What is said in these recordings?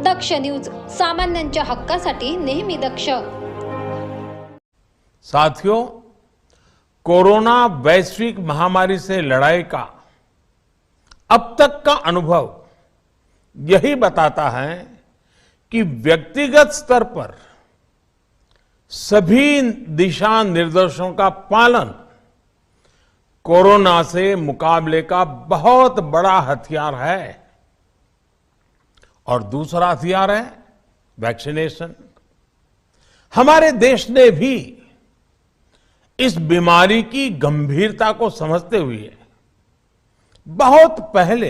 दक्ष news, सामान्यांच्या हक्कासाठी नेहमी दक्ष। साथियों, कोरोना वैश्विक महामारी से लड़ाई का अब तक का अनुभव यही बताता है कि व्यक्तिगत स्तर पर सभी दिशा निर्देशों का पालन कोरोना से मुकाबले का बहुत बड़ा हथियार है। और दूसरा हथियार है वैक्सीनेशन। हमारे देश ने भी इस बीमारी की गंभीरता को समझते हुए बहुत पहले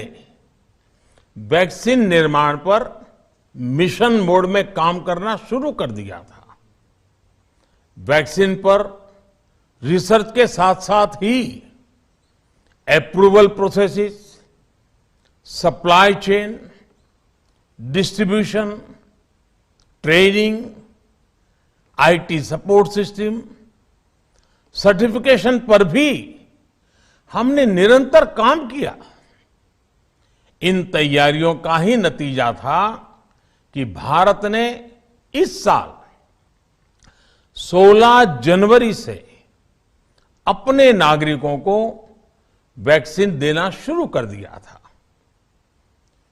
वैक्सीन निर्माण पर मिशन मोड में काम करना शुरू कर दिया था। वैक्सीन पर रिसर्च के साथ साथ ही approval processes, supply chain, distribution, training, IT support system, certification पर भी हमने निरंतर काम किया। इन तैयारियों का ही नतीजा था कि भारत ने इस साल 16 जनवरी से अपने नागरिकों को वैक्सीन देना शुरू कर दिया था।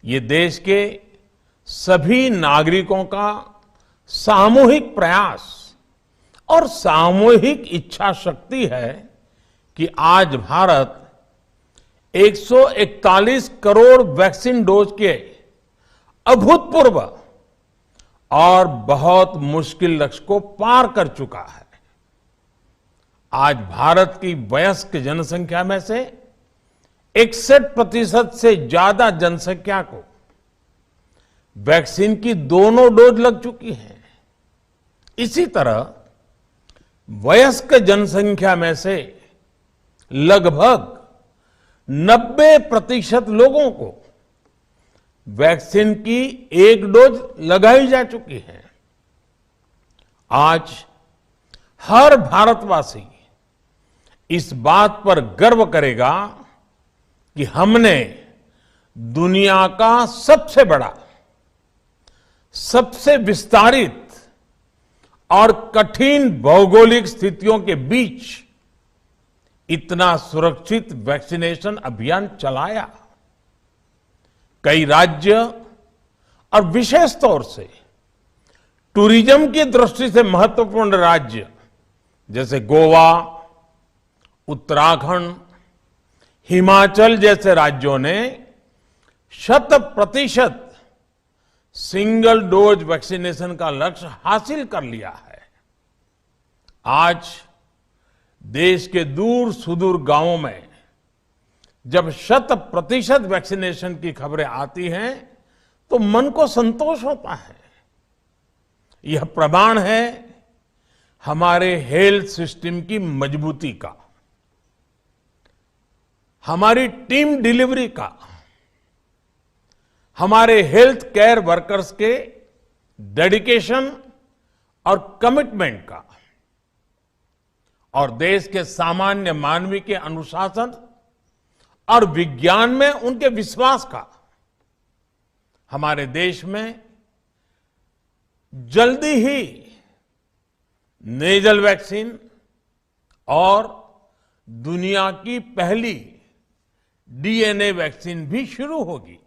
ये देश के सभी नागरिकों का सामूहिक प्रयास और सामूहिक इच्छा शक्ति है कि आज भारत 141 करोड़ वैक्सीन डोज के अभूतपूर्व और बहुत मुश्किल लक्ष्य को पार कर चुका है। आज भारत की वयस्क जनसंख्या में से 61% से ज्यादा जनसंख्या को वैक्सीन की दोनों डोज लग चुकी है। इसी तरह वयस्क जनसंख्या में से लगभग 90% लोगों को वैक्सीन की एक डोज लगाई जा चुकी है। आज हर भारतवासी इस बात पर गर्व करेगा कि हमने दुनिया का सबसे बड़ा, सबसे विस्तारित और कठिन भौगोलिक स्थितियों के बीच इतना सुरक्षित वैक्सीनेशन अभियान चलाया। कई राज्य और विशेष तौर से टूरिज्म की दृष्टि से महत्वपूर्ण राज्य जैसे गोवा, उत्तराखंड, हिमाचल जैसे राज्यों ने 100% सिंगल डोज वैक्सीनेशन का लक्ष्य हासिल कर लिया है। आज देश के दूर सुदूर गांवों में जब 100% वैक्सीनेशन की खबरें आती हैं तो मन को संतोष होता है। यह प्रमाण है हमारे हेल्थ सिस्टम की मजबूती का, हमारी टीम डिलीवरी का, हमारे हेल्थ केयर वर्कर्स के डेडिकेशन और कमिटमेंट का, और देश के सामान्य मानवी के अनुशासन और विज्ञान में उनके विश्वास का। हमारे देश में जल्दी ही नेजल वैक्सीन और दुनिया की पहली डीएनए वैक्सीन भी शुरू होगी।